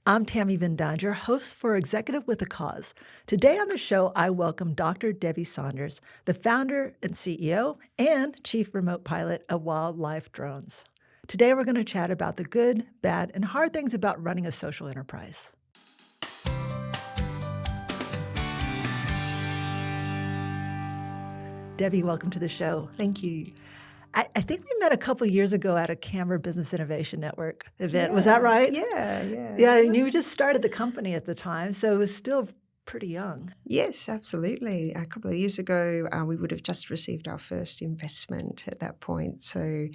I'm Tammy Vindand, your host for Executive with a Cause. Today on the show, I welcome Dr. Debbie Saunders, the founder and CEO and chief remote pilot of Wildlife Drones. Today, we're going to chat about the good, bad, and hard things about running a social enterprise. Debbie, welcome to the show. Thank you. I think we met a couple years ago at a Canberra Business Innovation Network event. Was that right? Yeah. Yeah, and you just started the company at the time, so it was still pretty young. Yes, absolutely. A couple of years ago, we would have just received our first investment at that point. So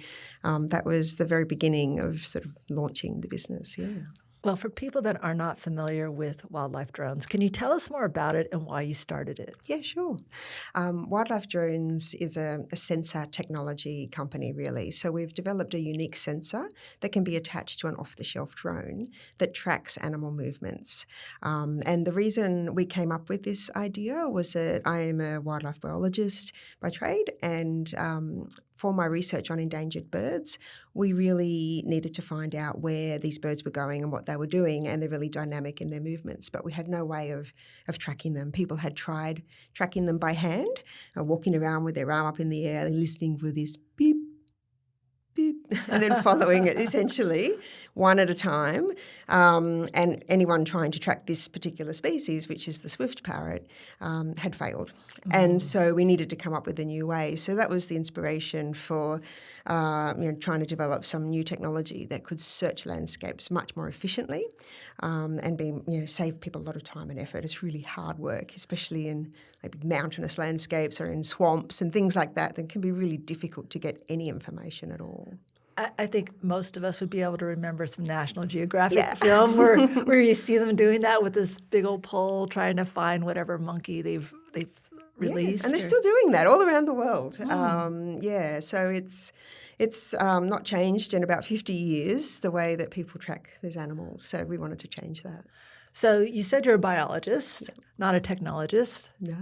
that was the very beginning of sort of launching the business, yeah. Well, for people that are not familiar with Wildlife Drones, can you tell us more about it and why you started it? Yeah, sure. Wildlife Drones is a sensor technology company, really. So we've developed a unique sensor that can be attached to an off-the-shelf drone that tracks animal movements. And the reason we came up with this idea was that I am a wildlife biologist by trade, and for my research on endangered birds, we really needed to find out where these birds were going and what they were doing, and they're really dynamic in their movements, but we had no way of tracking them. People had tried tracking them by hand, walking around with their arm up in the air, listening for this beep, beep, and then following it essentially one at a time. And anyone trying to track this particular species, which is the swift parrot, had failed. And so we needed to come up with a new way. So that was the inspiration for trying to develop some new technology that could search landscapes much more efficiently and save people a lot of time and effort. It's really hard work, especially in maybe mountainous landscapes or in swamps and things like that. That can be really difficult to get any information at all. I think most of us would be able to remember some National Geographic film where you see them doing that with this big old pole trying to find whatever monkey they've released. Yeah, and they're still doing that all around the world. So it's not changed in about 50 years, the way that people track these animals. So we wanted to change that. So you said you're a biologist, not a technologist. No.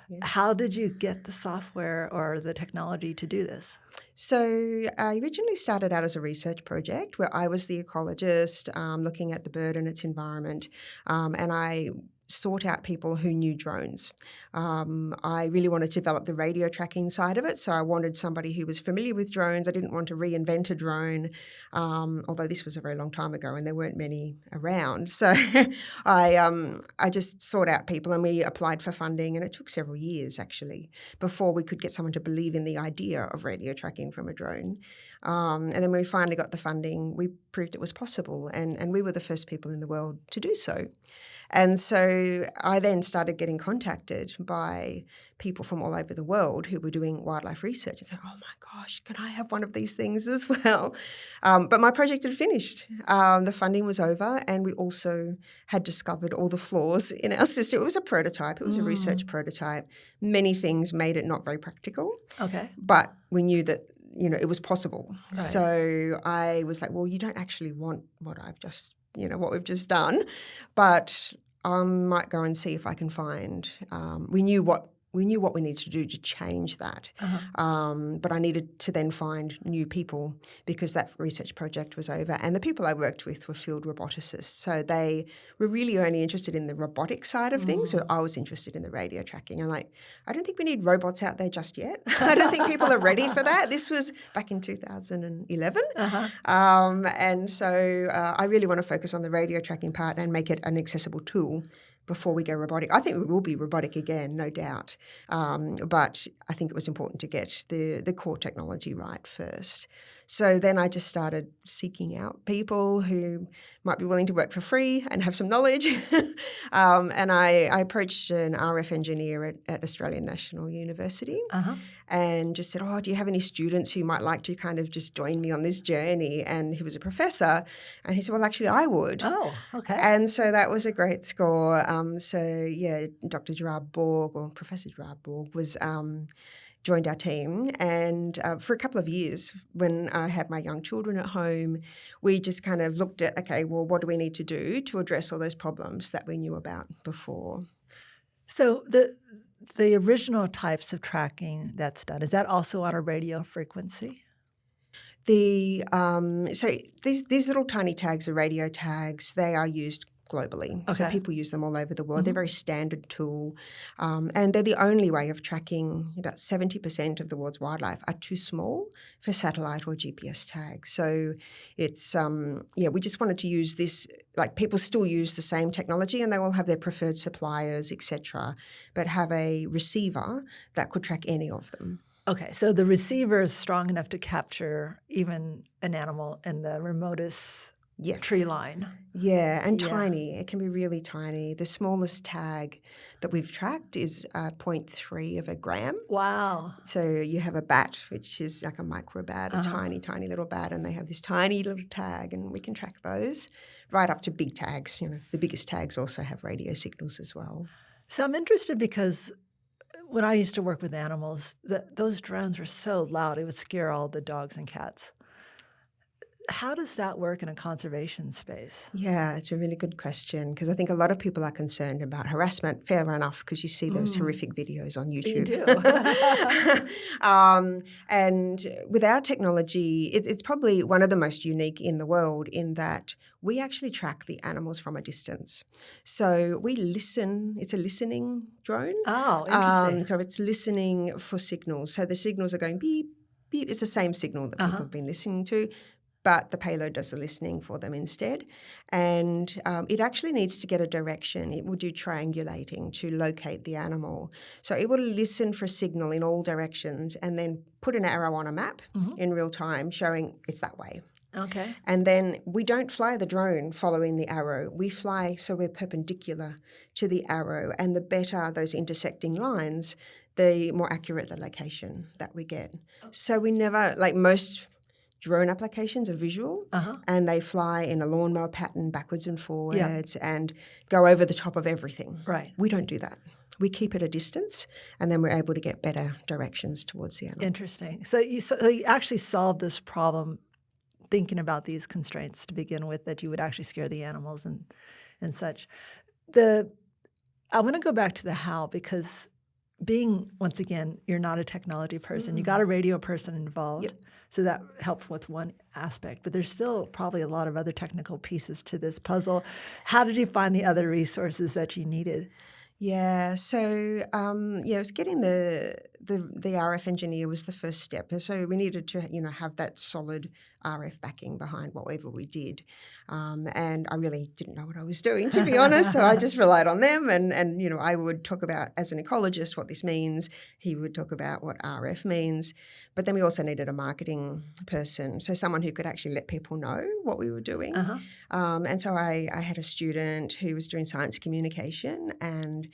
Yeah. How did you get the software or the technology to do this? So I originally started out as a research project where I was the ecologist looking at the bird and its environment, and I sought out people who knew drones. I really wanted to develop the radio tracking side of it, so I wanted somebody who was familiar with drones. I didn't want to reinvent a drone, although this was a very long time ago and there weren't many around. So I just sought out people and we applied for funding, and it took several years actually before we could get someone to believe in the idea of radio tracking from a drone. And then when we finally got the funding, we proved it was possible, and we were the first people in the world to do so. And so I then started getting contacted by people from all over the world who were doing wildlife research and said, oh my gosh, can I have one of these things as well? But my project had finished. The funding was over, and we also had discovered all the flaws in our system. It was a prototype. It was a research prototype. Many things made it not very practical. Okay. But we knew that it was possible. Right. So I was like, well, you don't actually want what what we've just done, but I might go and see if I can find. We knew what we needed to do to change that, but I needed to then find new people because that research project was over, and the people I worked with were field roboticists, so they were really only interested in the robotic side of things. So I was interested in the radio tracking. I'm like, I don't think we need robots out there just yet. I don't think people are ready for that. This was back in 2011, and so I really want to focus on the radio tracking part and make it an accessible tool before we go robotic. I think we will be robotic again, no doubt. But I think it was important to get the core technology right first. So then I just started seeking out people who might be willing to work for free and have some knowledge. And I approached an RF engineer at Australian National University and just said, do you have any students who might like to kind of just join me on this journey? And he was a professor. And he said, well, actually, I would. Oh, okay. And so that was a great score. Dr. Gerard Borg, or Professor Gerard Borg, was joined our team, and for a couple of years when I had my young children at home, we just kind of looked at, okay, well, what do we need to do to address all those problems that we knew about before? So the original types of tracking that's done, is that also on a radio frequency? So these little tiny tags are radio tags. They are used globally. So Okay. people use them all over the world. They're a very standard tool. And they're the only way of tracking. About 70% of the world's wildlife are too small for satellite or GPS tags. So it's, we just wanted to use this, like people still use the same technology and they all have their preferred suppliers, etc., but have a receiver that could track any of them. Okay, so the receiver is strong enough to capture even an animal in the remotest tree line. Yeah, and tiny. It can be really tiny. The smallest tag that we've tracked is 0.3 of a gram. Wow. So you have a bat, which is like a micro bat, a tiny, tiny little bat, and they have this tiny little tag, and we can track those right up to big tags. The biggest tags also have radio signals as well. So I'm interested because when I used to work with animals, those drones were so loud, it would scare all the dogs and cats. How does that work in a conservation space? Yeah, it's a really good question because I think a lot of people are concerned about harassment. Fair enough, because you see those horrific videos on YouTube. You do. And with our technology, it's probably one of the most unique in the world in that we actually track the animals from a distance. So we listen. It's a listening drone. Oh, interesting. So it's listening for signals. So the signals are going beep, beep. It's the same signal that people have been listening to, but the payload does the listening for them instead. And it actually needs to get a direction. It will do triangulating to locate the animal. So it will listen for a signal in all directions and then put an arrow on a map in real time showing it's that way. Okay. And then we don't fly the drone following the arrow. We fly so we're perpendicular to the arrow. And the better those intersecting lines, the more accurate the location that we get. So we never, like most drone applications are visual and they fly in a lawnmower pattern backwards and forwards and go over the top of everything. Right. We don't do that. We keep it a distance and then we're able to get better directions towards the animal. Interesting. So you actually solved this problem thinking about these constraints to begin with, that you would actually scare the animals and such. I want to go back to the how, because being, once again, you're not a technology person. You got a radio person involved. Yep. So that helped with one aspect. But there's still probably a lot of other technical pieces to this puzzle. How did you find the other resources that you needed? Yeah, so it was getting the RF engineer was the first step, and so we needed to have that solid RF backing behind whatever we did, and I really didn't know what I was doing, to be honest. So I just relied on them, and I would talk about, as an ecologist, what this means. He would talk about what RF means, but then we also needed a marketing person, so someone who could actually let people know what we were doing. And so I had a student who was doing science communication, and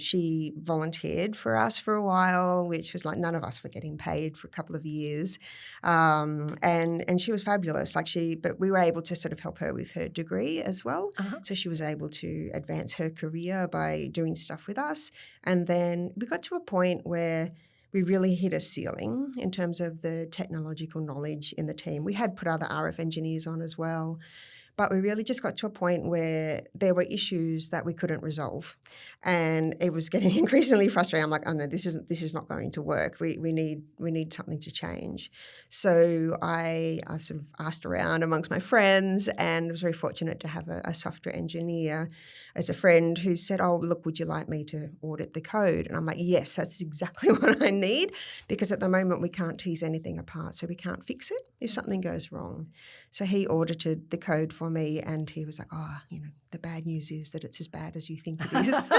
she volunteered for us for a while, which was like none of us were getting paid for a couple of years, and she was fabulous. But we were able to sort of help her with her degree as well. So she was able to advance her career by doing stuff with us, and then we got to a point where we really hit a ceiling in terms of the technological knowledge in the team. We had put other RF engineers on as well, but we really just got to a point where there were issues that we couldn't resolve, and it was getting increasingly frustrating. I'm like, oh no, this is not going to work. We need something to change. So I sort of asked around amongst my friends, and was very fortunate to have a software engineer as a friend who said, oh, look, would you like me to audit the code? And I'm like, yes, that's exactly what I need, because at the moment we can't tease anything apart, so we can't fix it if something goes wrong. So he audited the code for me, and he was like, oh, the bad news is that it's as bad as you think it is.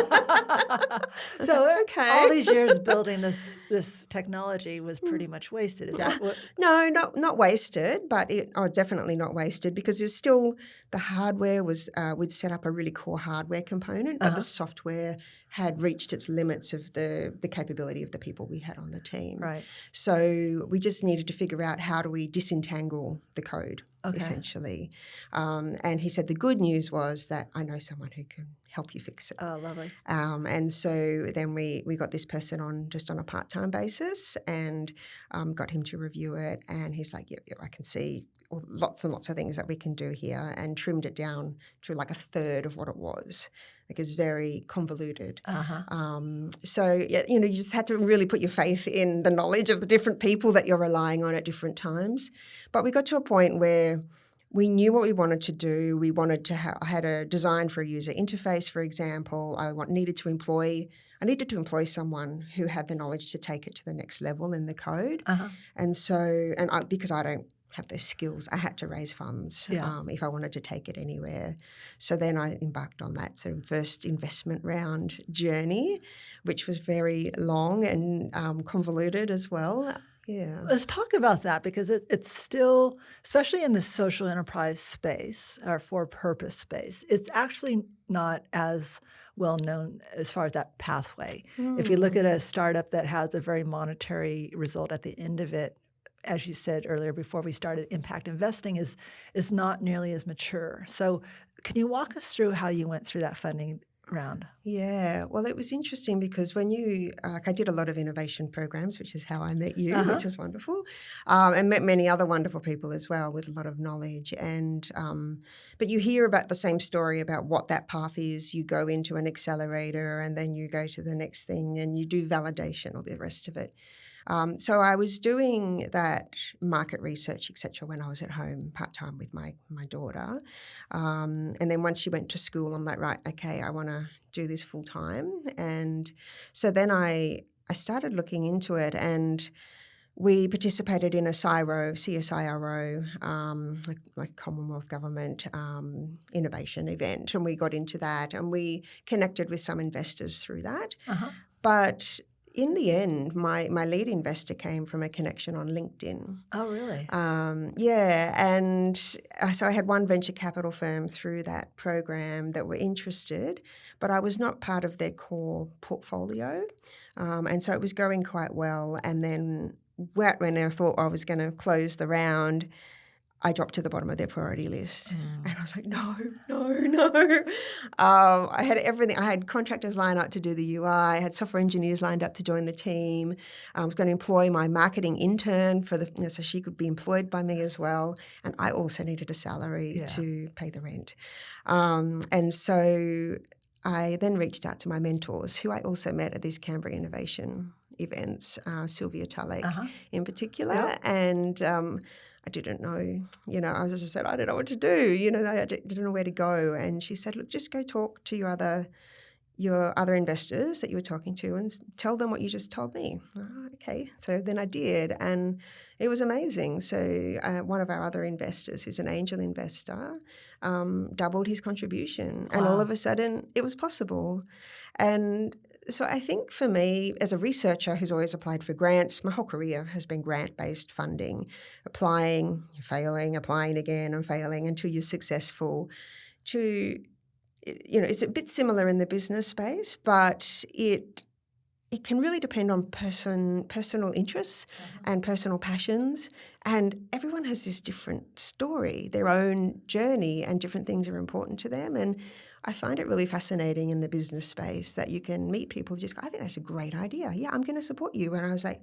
So like, okay. All these years building this technology was pretty much wasted. Is that what? No, not wasted, but definitely not wasted, because there's still the hardware was we'd set up a really core hardware component, but the software had reached its limits of the capability of the people we had on the team. Right. So we just needed to figure out how do we disentangle the code, essentially. And he said the good news was that I know someone who can help you fix it. Oh, lovely. And so then we got this person on just on a part-time basis, and got him to review it, and he's like, yep, I can see lots and lots of things that we can do here, and trimmed it down to like a third of what it was. Like, it's very convoluted. So you just had to really put your faith in the knowledge of the different people that you're relying on at different times. But we got to a point where we knew what we wanted to do. We wanted to I had a design for a user interface, for example. I needed to employ someone who had the knowledge to take it to the next level in the code. Uh-huh. And because I don't have those skills, I had to raise funds if I wanted to take it anywhere. So then I embarked on that sort of first investment round journey, which was very long and convoluted as well. Yeah. Let's talk about that because it's still, especially in the social enterprise space or for-purpose space, it's actually not as well known as far as that pathway. If you look at a startup that has a very monetary result at the end of it, as you said earlier before we started, impact investing is not nearly as mature. So can you walk us through how you went through that funding round? Yeah, well, it was interesting because when I did a lot of innovation programs, which is how I met you, which is wonderful, and met many other wonderful people as well with a lot of knowledge. But you hear about the same story about what that path is. You go into an accelerator and then you go to the next thing and you do validation or the rest of it. So I was doing that market research, etc., when I was at home part-time with my daughter. And then once she went to school, I'm like, right, okay, I want to do this full-time. And so then I started looking into it, and we participated in a CSIRO, like Commonwealth Government innovation event, and we got into that, and we connected with some investors through that. But in the end, my lead investor came from a connection on LinkedIn. Oh, really? Yeah, and so I had one venture capital firm through that program that were interested, but I was not part of their core portfolio, and so it was going quite well. And then when I thought I was going to close the round, I dropped to the bottom of their priority list. And I was like, no. I had everything. I had contractors lined up to do the UI. I had software engineers lined up to join the team. I was going to employ my marketing intern so she could be employed by me as well. And I also needed a salary to pay the rent. And so I then reached out to my mentors, who I also met at these Canberra Innovation events, Sylvia Tulloch in particular. And I didn't know, I just said, I don't know what to do. I didn't know where to go. And she said, look, just go talk to your other investors that you were talking to and tell them what you just told me. Oh, okay. So then I did, and it was amazing. So one of our other investors, who's an angel investor, doubled his contribution. Wow. And all of a sudden it was possible. And so I think for me, as a researcher who's always applied for grants, my whole career has been grant-based funding, applying, failing, applying again and failing until you're successful. It's a bit similar in the business space, but it can really depend on personal interests and personal passions, and everyone has this different story, their own journey, and different things are important to them. And I find it really fascinating in the business space that you can meet people who just go, I think that's a great idea. Yeah, I'm going to support you. And I was like,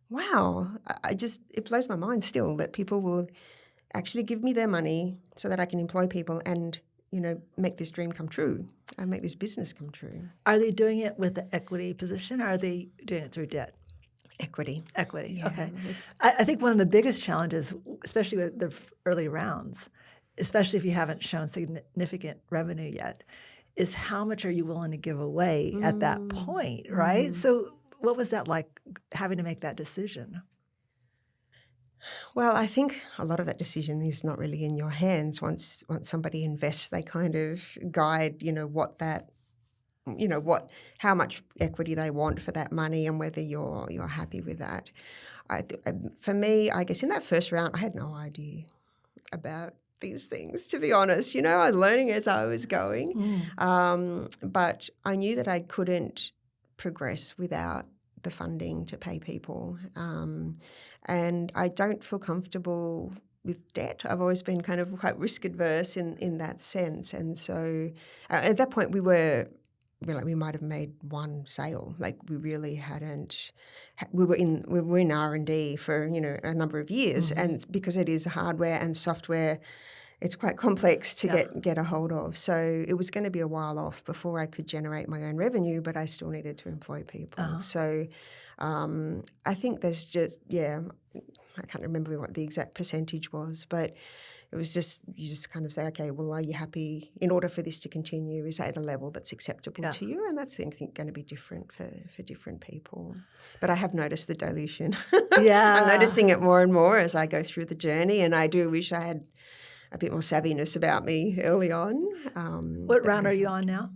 wow, it blows my mind still that people will actually give me their money so that I can employ people and make this dream come true and make this business come true. Are they doing it with the equity position, or are they doing it through debt? Equity. Yeah. Okay. I think one of the biggest challenges, especially with the early rounds, especially if you haven't shown significant revenue yet, is how much are you willing to give away at that point, right? So what was that like, having to make that decision? Well, I think a lot of that decision is not really in your hands. Once somebody invests, they kind of guide, how much equity they want for that money and whether you're happy with that. For me, I guess in that first round, I had no idea about these things, to be honest. I was learning as I was going, but I knew that I couldn't progress without the funding to pay people. And I don't feel comfortable with debt. I've always been kind of quite risk adverse in that sense. And so at that point we might have made one sale. Like we really hadn't. We were in R&D for a number of years, and because it is hardware and software, it's quite complex to get a hold of. So it was going to be a while off before I could generate my own revenue, but I still needed to employ people. So I think there's just, I can't remember what the exact percentage was, but it was just, you just kind of say, okay, well, are you happy in order for this to continue? Is that at a level that's acceptable to you? And that's, I think, going to be different for different people. But I have noticed the dilution. Yeah. I'm noticing it more and more as I go through the journey, and I do wish I had a bit more savviness about me early on. What round are you on now?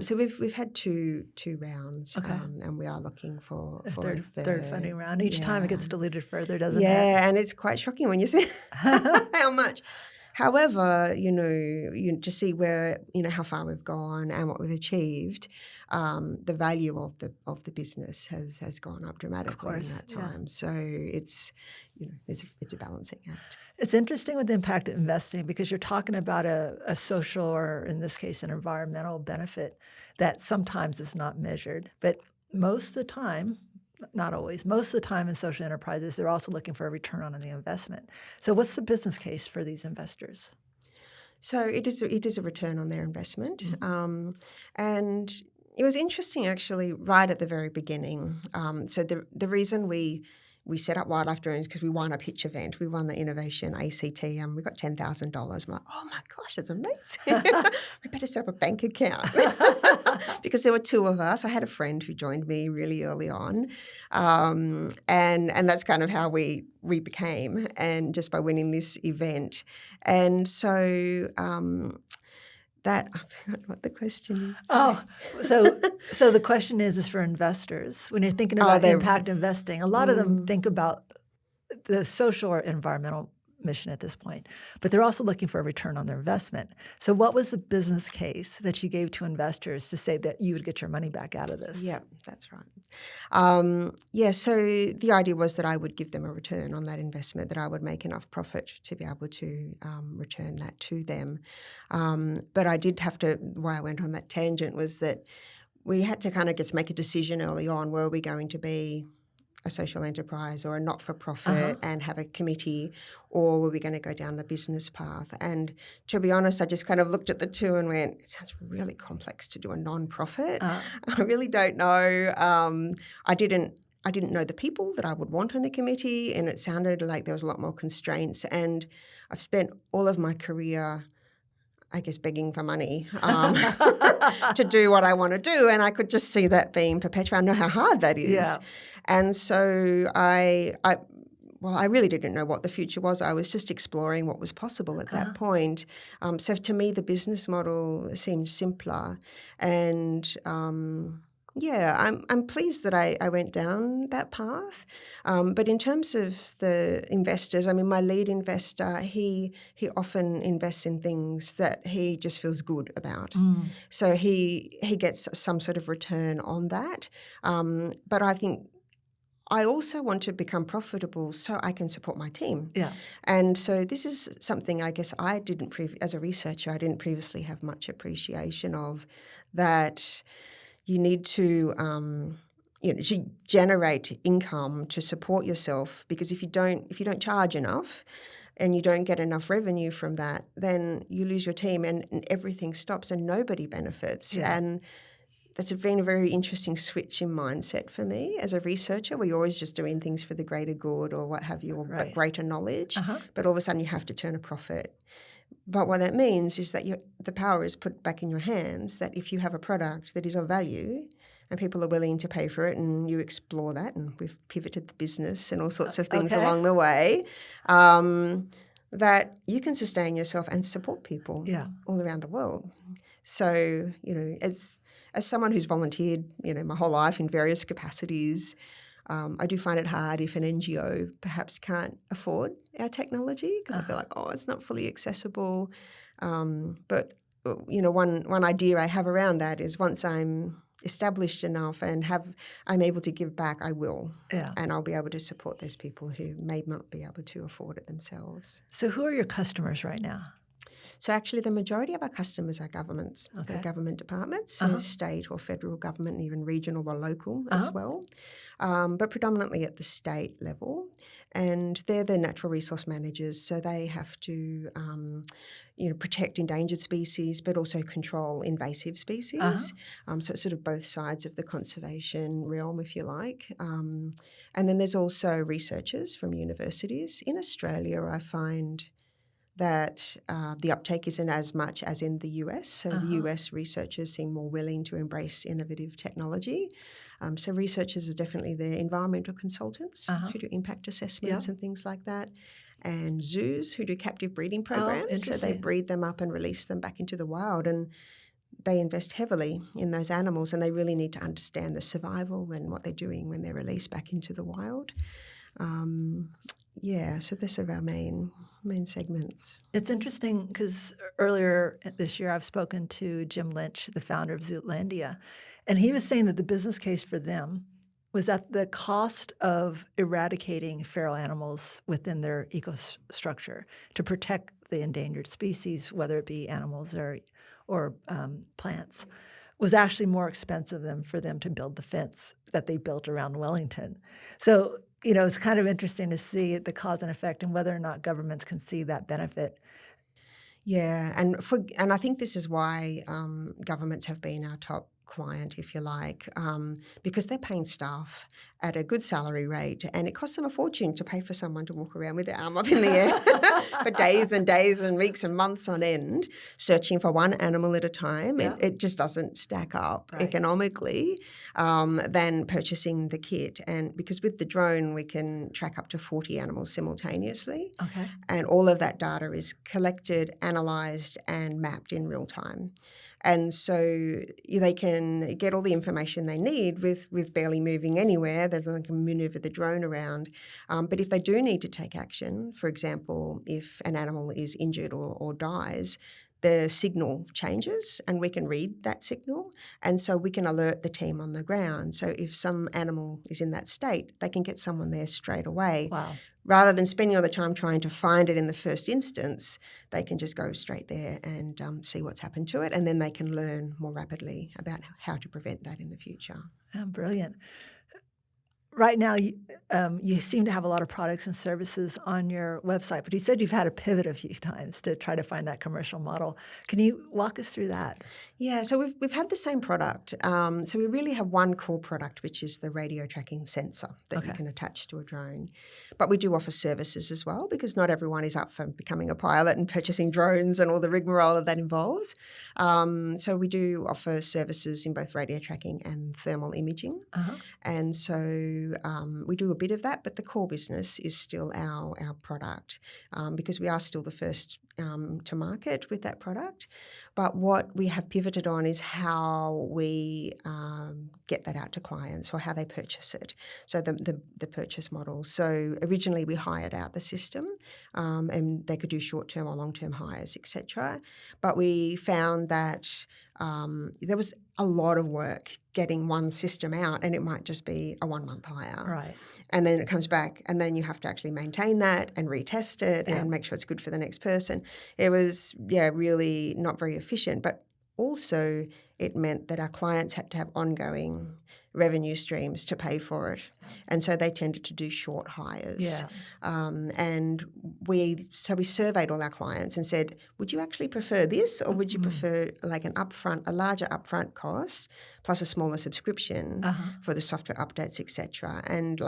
So we've had two rounds, Okay. and we are looking for A a third funding round. Each time it gets diluted further, doesn't it? Yeah, and it's quite shocking when you see how much. However, to see where, how far we've gone and what we've achieved, the value of the business has gone up dramatically in that time. Yeah. So it's a balancing act. It's interesting with impact investing because you're talking about a social, or in this case, an environmental benefit that sometimes is not measured. But most of the time, not always, most of the time in social enterprises, they're also looking for a return on the investment. So what's the business case for these investors? So it is a return on their investment. Mm-hmm. And it was interesting, actually, right at the very beginning. So the reason we set up Wildlife Drones because we won a pitch event. We won the Innovation ACT and we got $10,000. I'm like, oh my gosh, that's amazing. We better set up a bank account. Because there were two of us. I had a friend who joined me really early on. And that's kind of how we became, and just by winning this event. And so I forgot what the question is. Oh, so the question is for investors. When you're thinking about impact investing, a lot of them think about the social or environmental mission at this point, but they're also looking for a return on their investment. So what was the business case that you gave to investors to say that you would get your money back out of this? Yeah, that's right. So the idea was that I would give them a return on that investment, that I would make enough profit to be able to return that to them. But I did have to, why I went on that tangent was that we had to kind of just make a decision early on, were we going to be a social enterprise or a not-for-profit and have a committee, or were we going to go down the business path? And to be honest, I just kind of looked at the two and went, it sounds really complex to do a non-profit. I really don't know. I didn't know the people that I would want on a committee, and it sounded like there was a lot more constraints. And I've spent all of my career, I guess, begging for money to do what I want to do, and I could just see that being perpetual. I know how hard that is. Yeah. And so I really didn't know what the future was. I was just exploring what was possible at that point. So to me, the business model seemed simpler. And I'm pleased that I went down that path. But in terms of the investors, I mean, my lead investor, he often invests in things that he just feels good about. So he gets some sort of return on that. But I think I also want to become profitable so I can support my team. Yeah. And so this is something I guess I didn't, as a researcher, I didn't previously have much appreciation of, that you need to to generate income to support yourself, because if you don't charge enough and you don't get enough revenue from that, then you lose your team and everything stops and nobody benefits. Yeah. And that's been a very interesting switch in mindset for me as a researcher, where you're always just doing things for the greater good or what have you, or greater knowledge, but all of a sudden you have to turn a profit. But what that means is that the power is put back in your hands, that if you have a product that is of value and people are willing to pay for it, and you explore that, and we've pivoted the business and all sorts of things along the way, that you can sustain yourself and support people all around the world. So, as someone who's volunteered, my whole life in various capacities, I do find it hard if an NGO perhaps can't afford our technology, because I feel like, it's not fully accessible. But one idea I have around that is, once I'm established enough and I'm able to give back, I will. Yeah. And I'll be able to support those people who may not be able to afford it themselves. So who are your customers right now? So actually the majority of our customers are governments, government departments, so state or federal government, even regional or local as well, but predominantly at the state level. And they're the natural resource managers, so they have to protect endangered species but also control invasive species. So it's sort of both sides of the conservation realm, if you like. And then there's also researchers from universities. In Australia, I find that the uptake isn't as much as in the US. So the Uh-huh. US researchers seem more willing to embrace innovative technology. So researchers are definitely there, environmental consultants Uh-huh. who do impact Yeah. assessments and things like that, and zoos who do captive breeding Oh, programs. So they interesting. breed them up and release them back into the wild, and they invest heavily in those animals, and they really need to understand the survival and what they're doing when they're released back into the wild. So they're sort of our main segments. It's interesting because earlier this year I've spoken to Jim Lynch, the founder of Zootlandia, and he was saying that the business case for them was that the cost of eradicating feral animals within their ecostructure to protect the endangered species, whether it be animals or plants, was actually more expensive than for them to build the fence that they built around Wellington. So, it's kind of interesting to see the cause and effect and whether or not governments can see that benefit. Yeah, and I think this is why governments have been our top client, if you like, because they're paying staff at a good salary rate, and it costs them a fortune to pay for someone to walk around with their arm up in the air for days and days and weeks and months on end, searching for one animal at a time. Yeah. It just doesn't stack up Right. economically than purchasing the kit. And because with the drone, we can track up to 40 animals simultaneously. Okay. And all of that data is collected, analysed and mapped in real time. And so they can get all the information they need with barely moving anywhere. They can manoeuvre the drone around. But if they do need to take action, for example, if an animal is injured or dies, the signal changes and we can read that signal, and so we can alert the team on the ground. So if some animal is in that state, they can get someone there straight away. Wow. Rather than spending all the time trying to find it in the first instance, they can just go straight there and see what's happened to it, and then they can learn more rapidly about how to prevent that in the future. Oh, brilliant. Right now, you seem to have a lot of products and services on your website, but you said you've had to pivot a few times to try to find that commercial model. Can you walk us through that? Yeah, so we've had the same product. So we really have one core product, which is the radio tracking sensor that you can attach to a drone. But we do offer services as well, because not everyone is up for becoming a pilot and purchasing drones and all the rigmarole that involves. So we do offer services in both radio tracking and thermal imaging. Uh-huh. And so we do a bit of that, but the core business is still our product because we are still the first to market with that product. But what we have pivoted on is how we get that out to clients or how they purchase it. So the purchase model. So originally we hired out the system and they could do short-term or long-term hires, etc. But we found that there was a lot of work getting one system out, and it might just be a 1 month hire. Right. And then it comes back, and then you have to actually maintain that and retest it and make sure it's good for the next person. It was, really not very efficient. But also it meant that our clients had to have ongoing revenue streams to pay for it. And so they tended to do short hires. Yeah. And we surveyed all our clients and said, would you actually prefer this, or would you prefer like a larger upfront cost plus a smaller subscription for the software updates, etc. And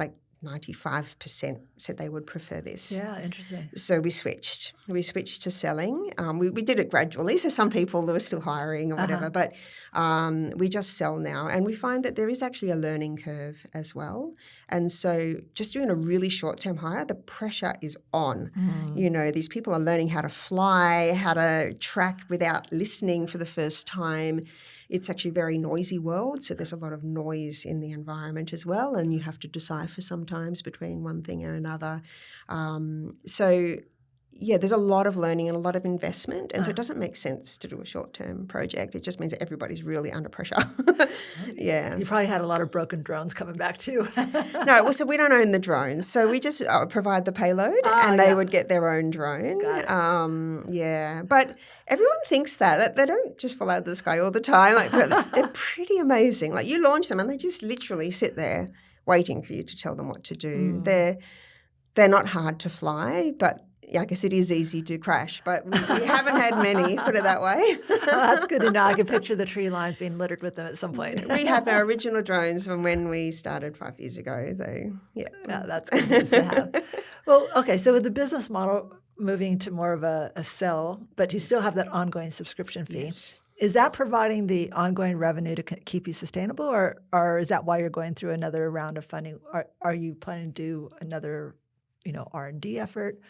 95% said they would prefer this. Yeah, interesting. So we switched. We switched to selling. We did it gradually, so some people were still hiring or whatever, but we just sell now. And we find that there is actually a learning curve as well. And so just doing a really short-term hire, the pressure is on. These people are learning how to fly, how to track without listening for the first time. It's actually a very noisy world, so there's a lot of noise in the environment as well, and you have to decipher sometimes between one thing or another. There's a lot of learning and a lot of investment, and so it doesn't make sense to do a short-term project. It just means that everybody's really under pressure. Yeah. You probably had a lot of broken drones coming back too. No, so we don't own the drones, so we just provide the payload, and they would get their own drone. Got it. But everyone thinks that they don't just fall out of the sky all the time. They're pretty amazing. You launch them, and they just literally sit there waiting for you to tell them what to do. They're not hard to fly, but I guess it is easy to crash, but we haven't had many, put it that way. Well, that's good to know. I can picture the tree lines being littered with them at some point. We have our original drones from when we started 5 years ago. So, Yeah, that's good news to have. Well, okay, so with the business model moving to more of a sell, but you still have that ongoing subscription fee. Yes. Is that providing the ongoing revenue to keep you sustainable, or is that why you're going through another round of funding? Are you planning to do another, R&D effort?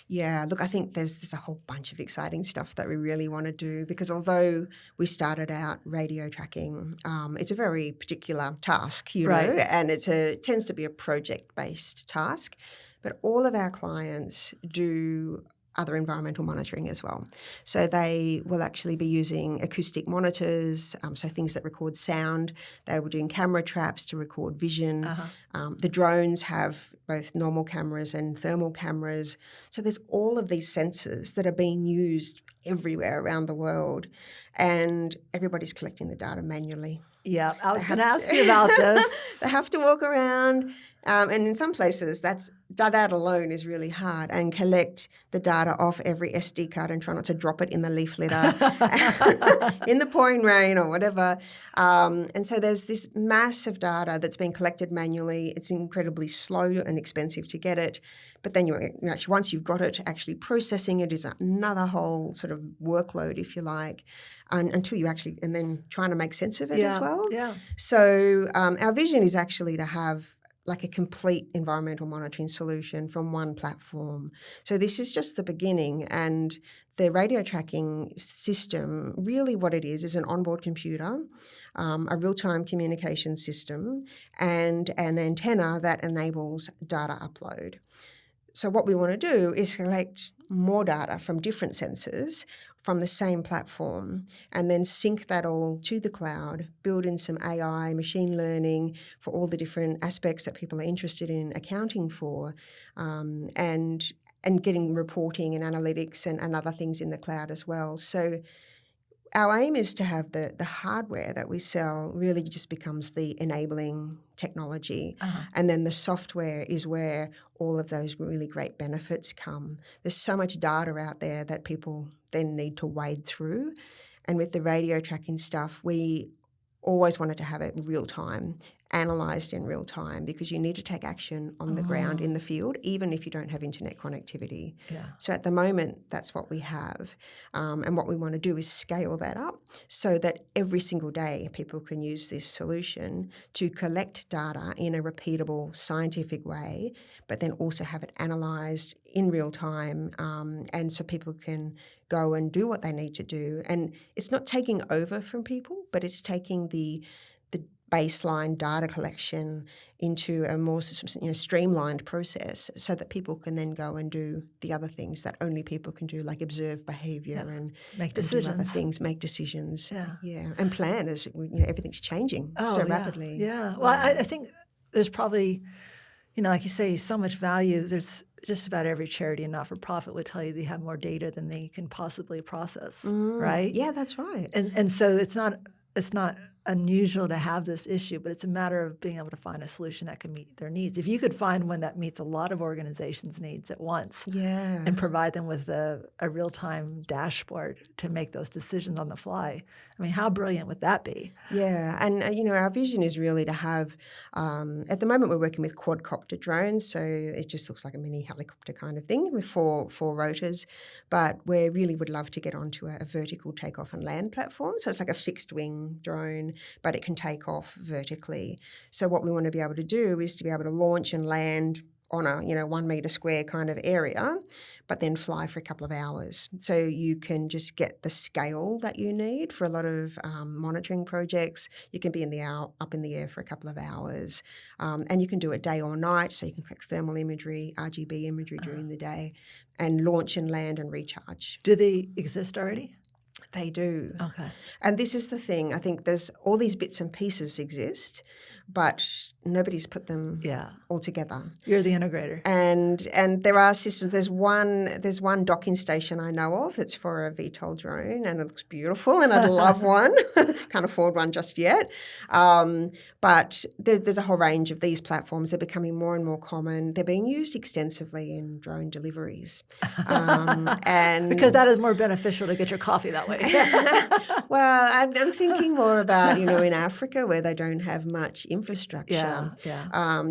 Yeah, look, I think there's a whole bunch of exciting stuff that we really want to do, because although we started out radio tracking, it's a very particular task, Right. and it tends to be a project-based task. But all of our clients do other environmental monitoring as well. So they will actually be using acoustic monitors, so things that record sound. They were doing camera traps to record vision. The drones have both normal cameras and thermal cameras. So there's all of these sensors that are being used everywhere around the world, and everybody's collecting the data manually. Yeah, I was going to ask you about this. They have to walk around, and in some places that alone is really hard, and collect the data off every SD card and try not to drop it in the leaf litter in the pouring rain or whatever. And so there's this mass of data that's being collected manually. It's incredibly slow and expensive to get it, but then you actually, once you've got it, actually processing it is another whole sort of workload, if you like, until you actually, and then trying to make sense of it as well. Yeah. So our vision is actually to have like a complete environmental monitoring solution from one platform. So this is just the beginning, and the radio tracking system, really what it is an onboard computer, a real-time communication system, and an antenna that enables data upload. So what we want to do is collect more data from different sensors from the same platform, and then sync that all to the cloud, build in some AI, machine learning for all the different aspects that people are interested in accounting for, and getting reporting and analytics and other things in the cloud as well. So our aim is to have the hardware that we sell really just becomes the enabling technology, and then the software is where all of those really great benefits come. There's so much data out there that people then need to wade through, and with the radio tracking stuff, we always wanted to have it real time, analysed in real time, because you need to take action on the ground in the field, even if you don't have internet connectivity. Yeah. So at the moment, that's what we have. And what we want to do is scale that up so that every single day people can use this solution to collect data in a repeatable, scientific way, but then also have it analysed in real time, and so people can go and do what they need to do. And it's not taking over from people, but it's taking the baseline data collection into a more streamlined process, so that people can then go and do the other things that only people can do, like observe behaviour and make decisions. And do other things, make decisions, and plan as everything's changing so rapidly. Yeah. Well, I think there's probably, like you say, so much value. There's just about every charity and not-for-profit would tell you they have more data than they can possibly process, right? Yeah, that's right. And so it's not unusual to have this issue, but it's a matter of being able to find a solution that can meet their needs. If you could find one that meets a lot of organizations' needs at once, and provide them with a real-time dashboard to make those decisions on the fly, I mean, how brilliant would that be? Yeah, and our vision is really to have, at the moment we're working with quadcopter drones, so it just looks like a mini helicopter kind of thing with four rotors, but we really would love to get onto a vertical takeoff and land platform. So it's like a fixed wing drone, but it can take off vertically. So what we want to be able to do is to be able to launch and land on a 1 metre square kind of area, but then fly for a couple of hours. So you can just get the scale that you need for a lot of monitoring projects. You can be up in the air for a couple of hours, and you can do it day or night. So you can collect thermal imagery, RGB imagery during the day, and launch and land and recharge. Do they exist already? They do. Okay. And this is the thing. I think there's all these bits and pieces exist, but nobody's put them all together. You're the integrator. And there are systems. There's one docking station I know of that's for a VTOL drone, and it looks beautiful, and I'd love one. can't afford one just yet. But there's a whole range of these platforms. They're becoming more and more common. They're being used extensively in drone deliveries. And because that is more beneficial to get your coffee that way. Well, I'm thinking more about, in Africa where they don't have much infrastructure.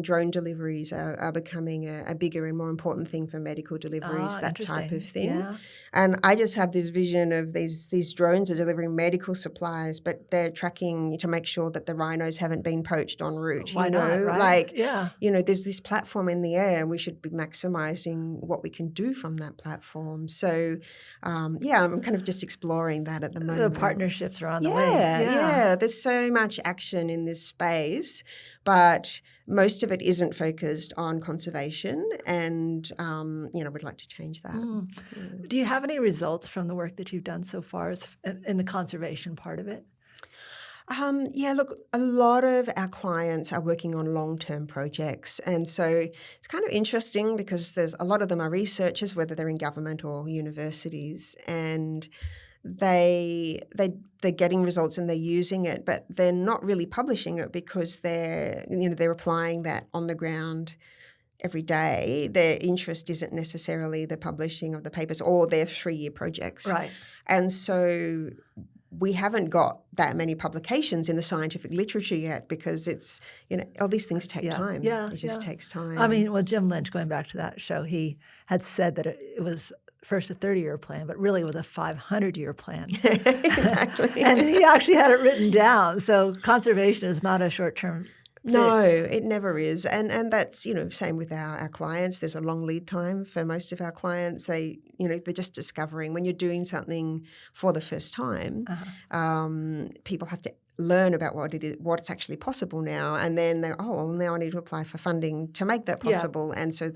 Drone deliveries are becoming a bigger and more important thing for medical deliveries, that type of thing. Yeah. And I just have this vision of these drones are delivering medical supplies, but they're tracking to make sure that the rhinos haven't been poached en route. Why not, right? There's this platform in the air and we should be maximising what we can do from that platform. So, I'm kind of just exploring that at the moment. The partnerships are on the way. Yeah. There's so much action in this space, but most of it isn't focused on conservation, and we'd like to change that. Do you have any results from the work that you've done so far in the conservation part of it? Look, a lot of our clients are working on long-term projects, and so it's kind of interesting because there's a lot of them are researchers, whether they're in government or universities, and they're getting results and they're using it, but they're not really publishing it because they're applying that on the ground every day. Their interest isn't necessarily the publishing of the papers or their 3-year projects. Right. And so we haven't got that many publications in the scientific literature yet because it's, all these things take time. It just takes time. I mean, well, Jim Lynch, going back to that show, he had said that it was first a 30-year plan, but really it was a 500-year plan. Exactly. And he actually had it written down. So conservation is not a short-term fix. No, it never is. And that's, same with our clients. There's a long lead time for most of our clients. They're just discovering when you're doing something for the first time, people have to learn about what it is, what's actually possible now, and then now I need to apply for funding to make that possible. And so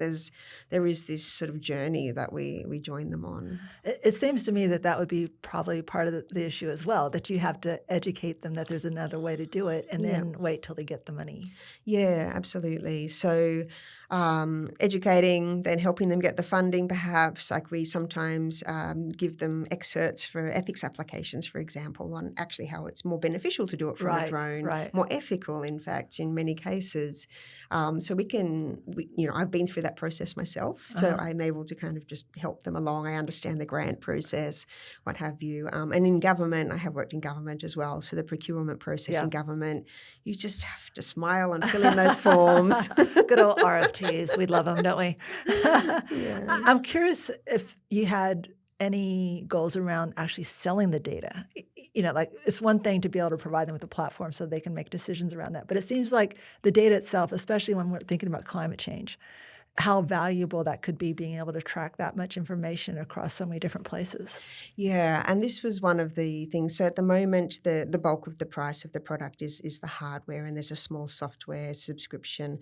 there is this sort of journey that we join them on. It seems to me that would be probably part of the issue as well, that you have to educate them that there's another way to do it and then wait till they get the money. Yeah, absolutely. So educating, then helping them get the funding perhaps, like we sometimes give them excerpts for ethics applications, for example, on actually how it's more beneficial to do it from a drone, more ethical, in fact, in many cases. So I've been through that process myself, so I'm able to kind of just help them along. I understand the grant process, what have you. And in government, I have worked in government as well, so the procurement process in government, you just have to smile and fill in those forms. Good old RFTs. We love them, don't we? I'm curious if you had any goals around actually selling the data. Like it's one thing to be able to provide them with a platform so they can make decisions around that. But it seems like the data itself, especially when we're thinking about climate change, how valuable that could be, being able to track that much information across so many different places. Yeah, and this was one of the things. So at the moment, the bulk of the price of the product is the hardware, and there's a small software subscription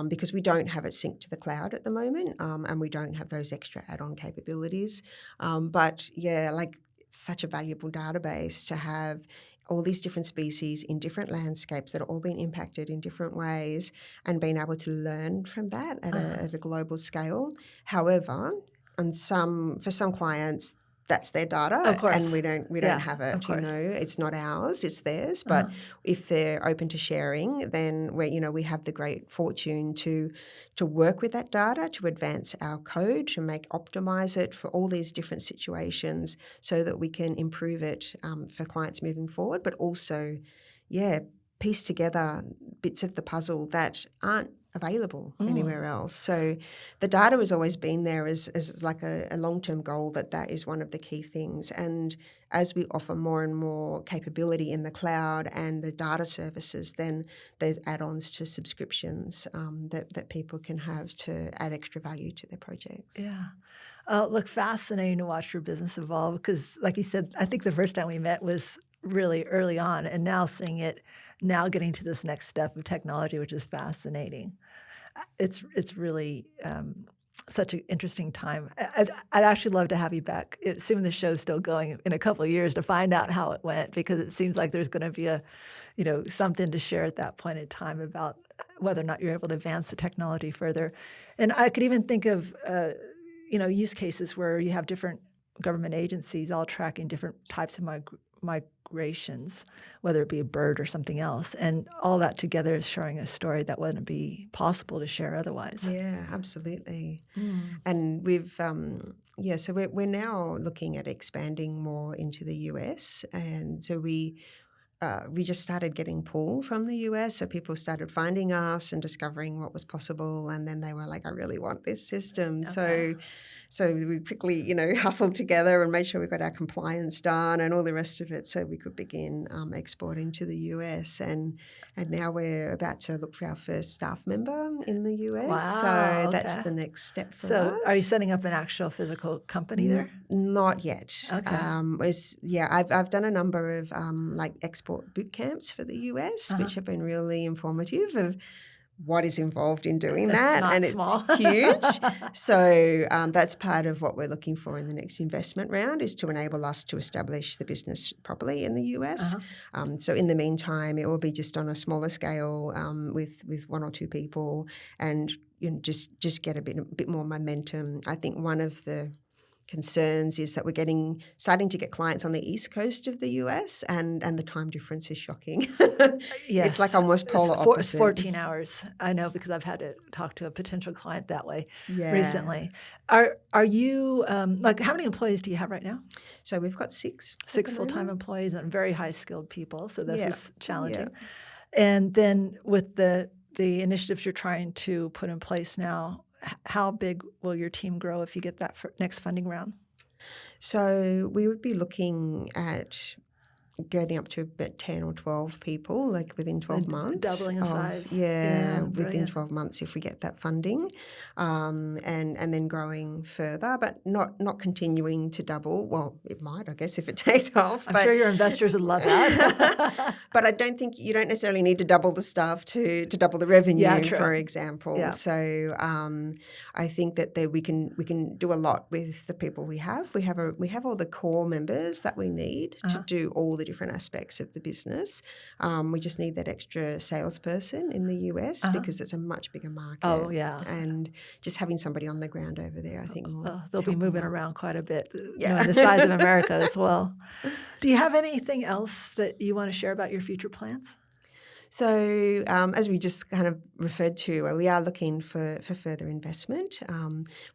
because we don't have it synced to the cloud at the moment, and we don't have those extra add-on capabilities. But it's such a valuable database to have all these different species in different landscapes that are all being impacted in different ways, and being able to learn from that at a global scale. However, for some clients, that's their data, of course. And we don't have it. It's not ours, it's theirs. But if they're open to sharing, then we have the great fortune to work with that data, to advance our code, to optimize it for all these different situations, so that we can improve it for clients moving forward. But also, piece together bits of the puzzle that aren't available anywhere else. So the data has always been there as like a long-term goal, that is one of the key things. And as we offer more and more capability in the cloud and the data services, then there's add-ons to subscriptions that people can have to add extra value to their projects. Yeah. Look, fascinating to watch your business evolve because, like you said, I think the first time we met was really early on, and now seeing it getting to this next step of technology, which is fascinating. It's really such an interesting time. I'd actually love to have you back, assuming the show's still going, in a couple of years, to find out how it went, because it seems like there's going to be something to share at that point in time about whether or not you're able to advance the technology further. And I could even think of use cases where you have different government agencies all tracking different types of migrations, whether it be a bird or something else. And all that together is showing a story that wouldn't be possible to share otherwise. Yeah, absolutely. And we've, so we're now looking at expanding more into the US. And so we just started getting pull from the US. So people started finding us and discovering what was possible. And then they were like, I really want this system. Okay. So we quickly, hustled together and made sure we got our compliance done and all the rest of it so we could begin exporting to the US. And now we're about to look for our first staff member in the US. Wow, so that's okay. the next step for us. So are you setting up an actual physical company there? Not yet. Okay. I've done a number of export boot camps for the US, which have been really informative of what is involved in doing that, not and small. It's huge. So that's part of what we're looking for in the next investment round, is to enable us to establish the business properly in the US. So in the meantime, it will be just on a smaller scale with one or two people, and just get a bit more momentum. I think one of the concerns is that we're starting to get clients on the east coast of the US, and the time difference is shocking. Yes. It's like almost polar It's opposite. 14 hours. I know, because I've had to talk to a potential client that way recently. Are you, how many employees do you have right now? So we've got 6. 6 full-time employees and very high-skilled people, so this is challenging. Yeah. And then with the initiatives you're trying to put in place now, how big will your team grow if you get that next funding round? So we would be looking at getting up to about 10 or 12 people, like within 12 months. Doubling in size. Yeah, within brilliant. 12 months if we get that funding, and then growing further, but not continuing to double. Well, it might, I guess, if it takes off. I'm sure your investors would love that. But I don't think you don't necessarily need to double the staff to double the revenue, true. for example. Yeah. So I think that we can do a lot with the people we have. We have all the core members that we need to do all the different aspects of the business. We just need that extra salesperson in the US because it's a much bigger market. Oh, yeah. And just having somebody on the ground over there, I think they'll be moving around quite a bit, knowing the size of America as well. Do you have anything else that you want to share about your future plans? So as we just kind of referred to, we are looking for further investment.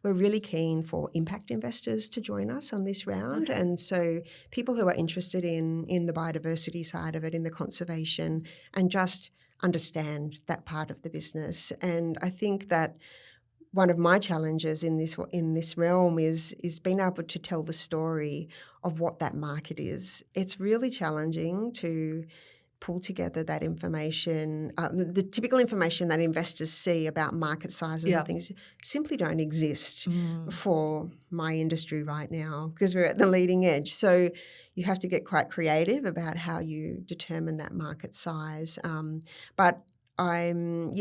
We're really keen for impact investors to join us on this round. Okay. And so people who are interested in the biodiversity side of it, in the conservation, and just understand that part of the business. And I think that one of my challenges in this realm is being able to tell the story of what that market is. It's really challenging to pull together that information. The typical information that investors see about market sizes and things simply don't exist for my industry right now, because we're at the leading edge. So you have to get quite creative about how you determine that market size. But I'm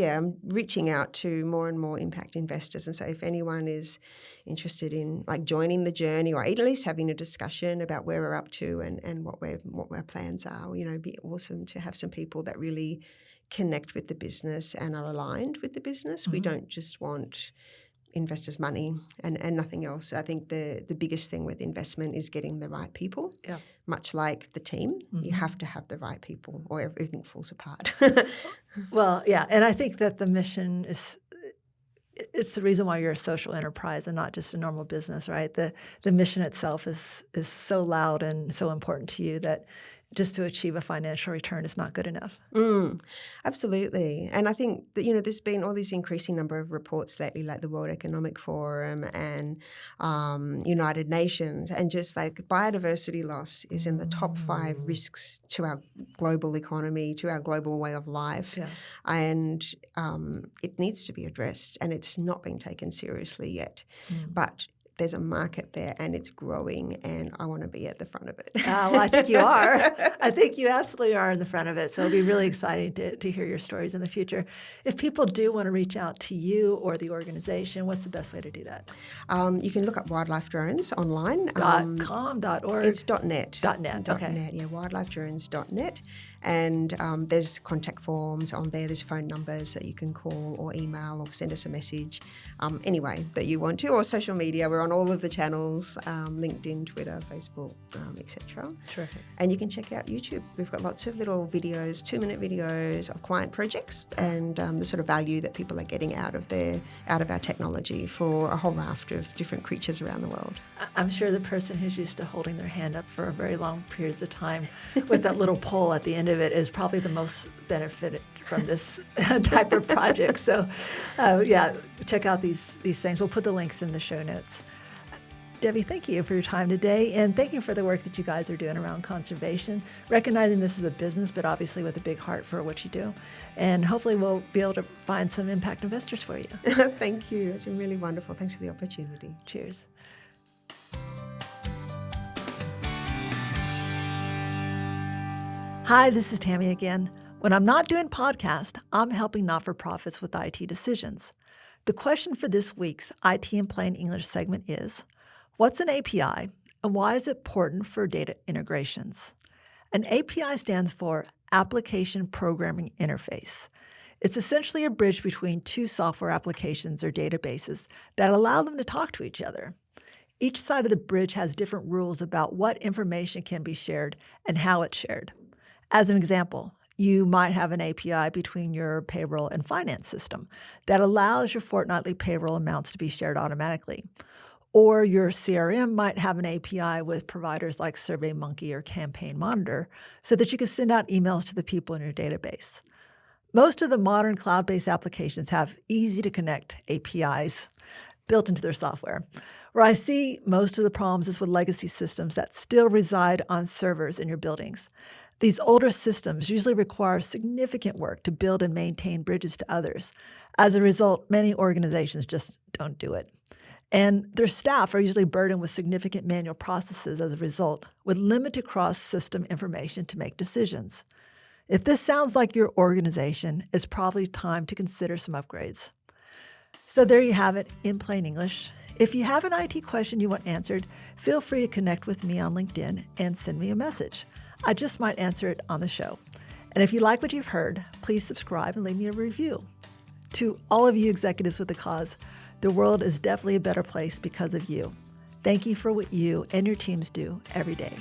reaching out to more and more impact investors, and so if anyone is interested in joining the journey, or at least having a discussion about where we're up to and what our plans are, it'd be awesome to have some people that really connect with the business and are aligned with the business. We don't just want investors' money and nothing else. I think the biggest thing with investment is getting the right people. Yeah. Much like the team, you have to have the right people or everything falls apart. Well, yeah, and I think that the mission it's the reason why you're a social enterprise and not just a normal business, right? The mission itself is so loud and so important to you that just to achieve a financial return is not good enough. Absolutely. And I think that, there's been all this increasing number of reports lately, like the World Economic Forum and United Nations, and just biodiversity loss is in the top 5 risks to our global economy, to our global way of life. Yeah. And it needs to be addressed, and it's not being taken seriously yet. But there's a market there and it's growing, and I want to be at the front of it. Well, I think you are. I think you absolutely are in the front of it. So it'll be really exciting to hear your stories in the future. If people do want to reach out to you or the organization, what's the best way to do that? You can look up Wildlife Drones online. .com, .org? It's .net. .net, okay. .net, yeah, wildlifedrones.net. And there's contact forms on there. There's phone numbers that you can call or email or send us a message any way that you want to, or social media. We're on all of the channels, LinkedIn, Twitter, Facebook, etc. Terrific. And you can check out YouTube. We've got lots of little videos, 2-minute videos of client projects and the sort of value that people are getting out of our technology for a whole raft of different creatures around the world. I'm sure the person who's used to holding their hand up for a very long periods of time with that little pole at the end of it is probably the most benefited from this type of project. So, check out these things. We'll put the links in the show notes. Debbie, thank you for your time today, and thank you for the work that you guys are doing around conservation, recognizing this is a business, but obviously with a big heart for what you do. And hopefully we'll be able to find some impact investors for you. Thank you. It's been really wonderful. Thanks for the opportunity. Cheers. Hi, this is Tammy again. When I'm not doing podcast, I'm helping not-for-profits with IT decisions. The question for this week's IT in Plain English segment is, what's an API and why is it important for data integrations? An API stands for Application Programming Interface. It's essentially a bridge between two software applications or databases that allow them to talk to each other. Each side of the bridge has different rules about what information can be shared and how it's shared. As an example, you might have an API between your payroll and finance system that allows your fortnightly payroll amounts to be shared automatically. Or your CRM might have an API with providers like SurveyMonkey or Campaign Monitor so that you can send out emails to the people in your database. Most of the modern cloud-based applications have easy-to-connect APIs built into their software. Where I see most of the problems is with legacy systems that still reside on servers in your buildings. These older systems usually require significant work to build and maintain bridges to others. As a result, many organizations just don't do it. And their staff are usually burdened with significant manual processes as a result, with limited cross-system information to make decisions. If this sounds like your organization, it's probably time to consider some upgrades. So there you have it in plain English. If you have an IT question you want answered, feel free to connect with me on LinkedIn and send me a message. I just might answer it on the show. And if you like what you've heard, please subscribe and leave me a review. To all of you executives with a cause, the world is definitely a better place because of you. Thank you for what you and your teams do every day.